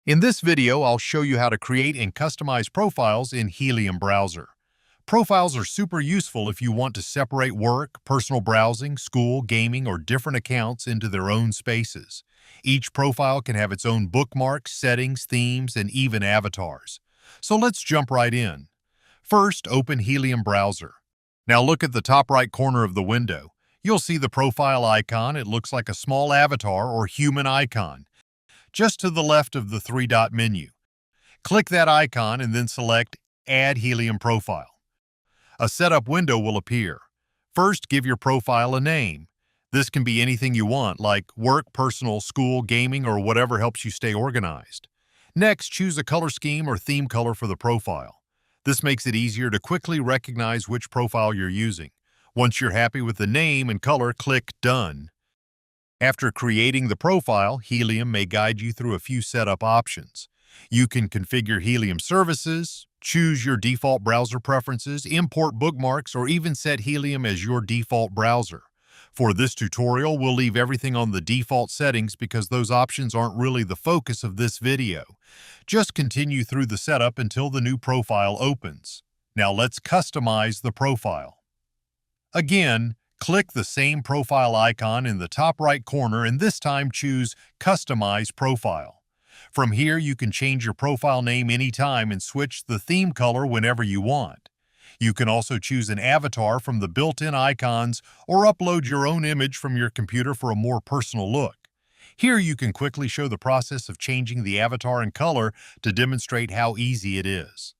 In this video, I'll show you how to create and customize profiles in Helium Browser. Profiles are super useful if you want to separate work, personal browsing, school, gaming, or different accounts into their own spaces. Each profile can have its own bookmarks, settings, themes, and even avatars. So let's jump right in. First, open Helium Browser. Now look at the top right corner of the window. You'll see the profile icon. It looks like a small avatar or human icon, just to the left of the three-dot menu. Click that icon and then select Add Helium Profile. A setup window will appear. First, give your profile a name. This can be anything you want, like work, personal, school, gaming, or whatever helps you stay organized. Next, choose a color scheme or theme color for the profile. This makes it easier to quickly recognize which profile you're using. Once you're happy with the name and color, click Done. After creating the profile, Helium may guide you through a few setup options. You can configure Helium services, choose your default browser preferences, import bookmarks, or even set Helium as your default browser. For this tutorial, we'll leave everything on the default settings because those options aren't really the focus of this video. Just continue through the setup until the new profile opens. Now let's customize the profile. Again, click the same profile icon in the top right corner and this time choose Customize Profile. From here, you can change your profile name anytime and switch the theme color whenever you want. You can also choose an avatar from the built-in icons or upload your own image from your computer for a more personal look. Here you can quickly show the process of changing the avatar and color to demonstrate how easy it is.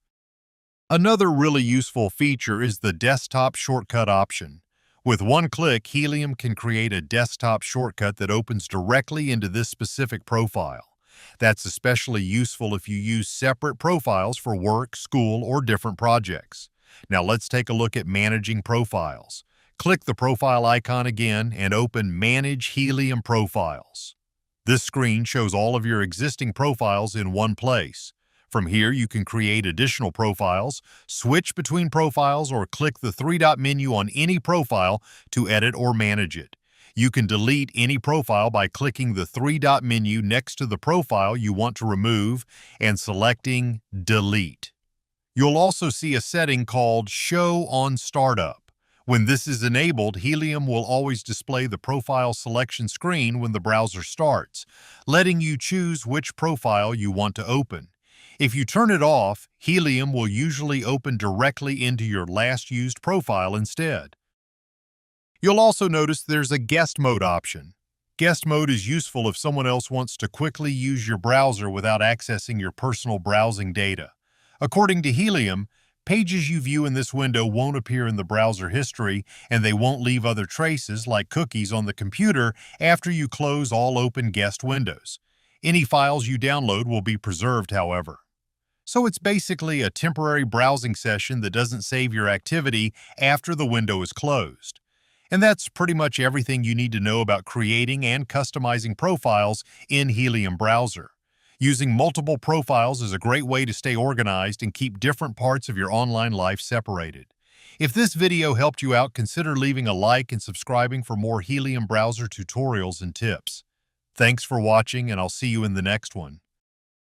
Another really useful feature is the desktop shortcut option. With one click, Helium can create a desktop shortcut that opens directly into this specific profile. That's especially useful if you use separate profiles for work, school, or different projects. Now let's take a look at managing profiles. Click the profile icon again and open Manage Helium Profiles. This screen shows all of your existing profiles in one place. From here, you can create additional profiles, switch between profiles, or click the three-dot menu on any profile to edit or manage it. You can delete any profile by clicking the three-dot menu next to the profile you want to remove and selecting Delete. You'll also see a setting called Show on Startup. When this is enabled, Helium will always display the profile selection screen when the browser starts, letting you choose which profile you want to open. If you turn it off, Helium will usually open directly into your last used profile instead. You'll also notice there's a Guest Mode option. Guest Mode is useful if someone else wants to quickly use your browser without accessing your personal browsing data. According to Helium, pages you view in this window won't appear in the browser history, and they won't leave other traces like cookies on the computer after you close all open guest windows. Any files you download will be preserved, however. So it's basically a temporary browsing session that doesn't save your activity after the window is closed. And that's pretty much everything you need to know about creating and customizing profiles in Helium Browser. Using multiple profiles is a great way to stay organized and keep different parts of your online life separated. If this video helped you out, consider leaving a like and subscribing for more Helium Browser tutorials and tips. Thanks for watching, and I'll see you in the next one.